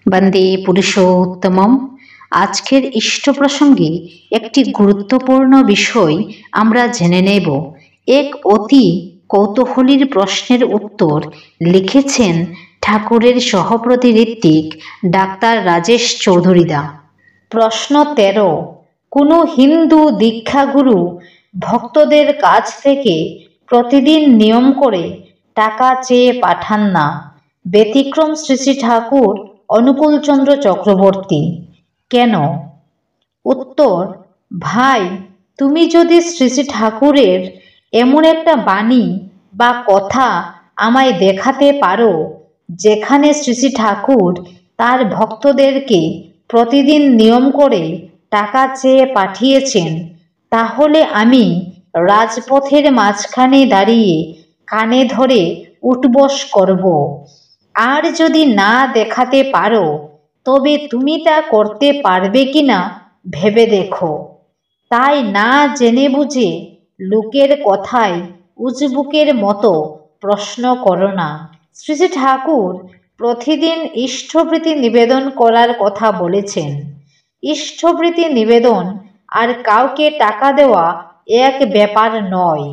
বন্দে পুরুষোত্তমম। আজকের ইষ্ট প্রসঙ্গে একটি গুরুত্বপূর্ণ বিষয় আমরা জেনে নেব। এক অতি কৌতূহলীর প্রশ্নের উত্তর লিখেছেন ঠাকুরের সহপ্রতি ঋত্বিক ডাক্তার রাজেশ চৌধুরীদা। প্রশ্ন 13। কোনো হিন্দু দীক্ষাগুরু ভক্তদের কাছ থেকে প্রতিদিন নিয়ম করে টাকা চেয়ে পাঠান না। ব্যতিক্রম শ্রী শ্রী ঠাকুর অনুকূলচন্দ্র চক্রবর্তী। কেন? উত্তর: ভাই, তুমি যদি শ্রী শ্রী ঠাকুরের এমন একটা বাণী বা কথা আমায় দেখাতে পারো যেখানে শ্রী শ্রী ঠাকুর তার ভক্তদেরকে প্রতিদিন নিয়ম করে টাকা চেয়ে পাঠিয়েছেন, তাহলে আমি রাজপথের মাঝখানে দাঁড়িয়ে কানে ধরে উঠবস করব। আর যদি না দেখাতে পারো তবে তুমি তা করতে পারবে কিনা ভেবে দেখো। তাই না জেনে বুঝে লোকের কথায় উজবুকের মতো প্রশ্ন করো না। শ্রী শ্রী ঠাকুর প্রতিদিন ইষ্টভৃতি নিবেদন করার কথা বলেছেন। ইষ্টভৃতি নিবেদন আর কাউকে টাকা দেওয়া এক ব্যাপার নয়।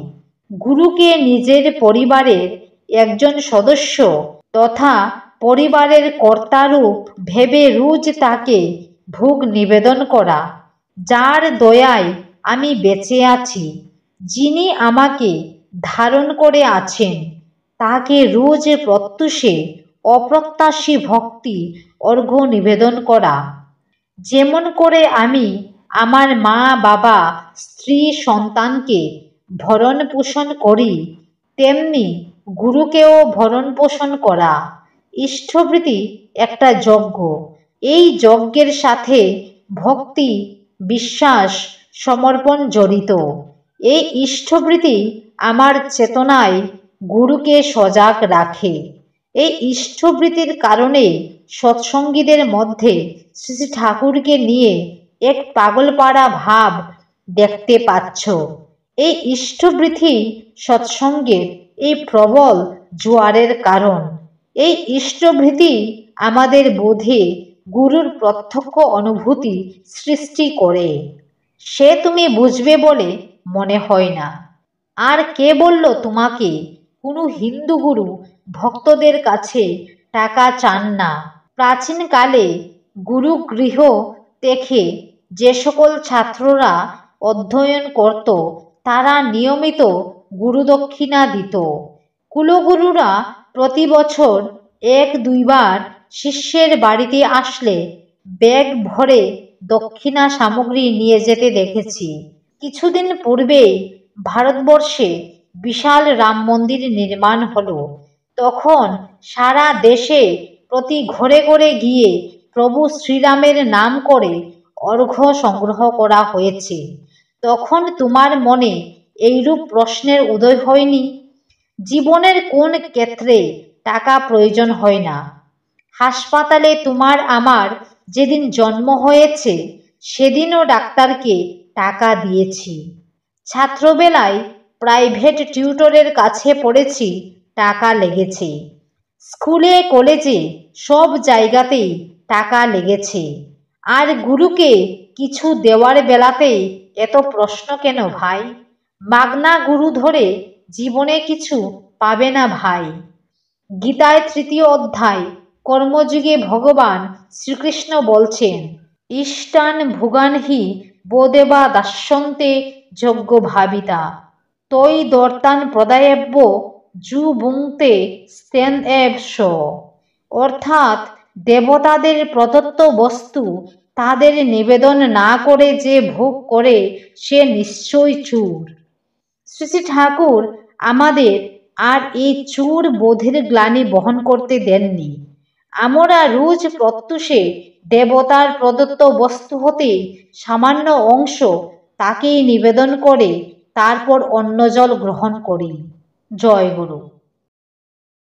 গুরুকে নিজের পরিবারের একজন সদস্য তথা পরিবারের কর্তারূপ ভেবে রোজ তাকে ভোগ নিবেদন করা। যার দয়ায় আমি বেঁচে আছি, যিনি আমাকে ধারণ করে আছেন, তাকে রোজ প্রত্যুষে অপ্রত্যাশী ভক্তি অর্ঘ্য নিবেদন করা। যেমন করে আমি আমার মা বাবা স্ত্রী সন্তানকে ভরণ পোষণ করি, তেমনি গুরুকেও ভরণ পোষণ করা। ইষ্টভৃতি একটা যজ্ঞ। এই যজ্ঞের সাথে ভক্তি, বিশ্বাস, সমর্পণ জড়িত। এই ইষ্টভৃতি আমার চেতনায় গুরুকে সজাগ রাখে। এই ইষ্টভৃতির কারণে সৎসঙ্গীদের মধ্যে শ্রী শ্রী ঠাকুরকে নিয়ে এক পাগলপাড়া ভাব দেখতে পাচ্ছ। এই ইষ্টভৃতি সৎসঙ্গের এই প্রবল জোয়ারের কারণ। এই ইষ্টভৃতি আমাদের বোধে গুরুর প্রত্যক্ষ অনুভূতি সৃষ্টি করে। সে তুমি বুঝবে বলে মনে হয় না। আর কে বলল তোমাকে কোনো হিন্দু গুরু ভক্তদের কাছে টাকা চান না? প্রাচীনকালে গুরুগৃহ থেকে যে সকল ছাত্ররা অধ্যয়ন করত তারা নিয়মিত গুরুদক্ষিণা দিত। কুলগুরুরা প্রতি বছর 1-2 বার শিষ্যের বাড়িতে আসলে ব্যাগ ভরে দক্ষিণা সামগ্রী নিয়ে যেতে দেখেছি। কিছুদিন পূর্বেই ভারতবর্ষে বিশাল রাম মন্দির নির্মাণ হলো। তখন সারা দেশে প্রতি ঘরে ঘরে গিয়ে প্রভু শ্রীরামের নাম করে অর্ঘ্য সংগ্রহ করা হয়েছে। তখন তোমার মনে এইরূপ প্রশ্নের উদয় হয়নি? জীবনের কোন ক্ষেত্রে টাকা প্রয়োজন হয় না? হাসপাতালে তোমার আমার যেদিন জন্ম হয়েছে সেদিনও ডাক্তারকে টাকা দিয়েছি। ছাত্রবেলায় প্রাইভেট টিউটরের কাছে পড়েছি, টাকা লেগেছে। স্কুলে কলেজে সব জায়গাতেই টাকা লেগেছে। আর গুরুকে কিছু দেওয়ার বেলাতেই এত প্রশ্ন কেন ভাই? মাগনা গুরু ধরে জীবনে কিছু পাবে না ভাই। গীতায় 3য় অধ্যায় কর্মযুগে ভগবান শ্রীকৃষ্ণ বলছেন, ইষ্টান ভোগান হি বোদেবা দাস্যন্তে যজ্ঞ ভাবিতা তৈ দর্তান প্রদায়ব্য জু বুংতে স্তেন এবস। অর্থাৎ দেবতাদের প্রদত্ত বস্তু তাদের নিবেদন না করে যে ভোগ করে সে নিশ্চয় চোর। শ্রী শ্রী ঠাকুর আমাদের আর এই চোর বোধের গ্লানি বহন করতে দেননি। আমরা রোজ প্রত্যুষে দেবতার প্রদত্ত বস্তু হতে সামান্য অংশ তাকেই নিবেদন করে তারপর অন্ন জল গ্রহণ করি। জয় গুরু।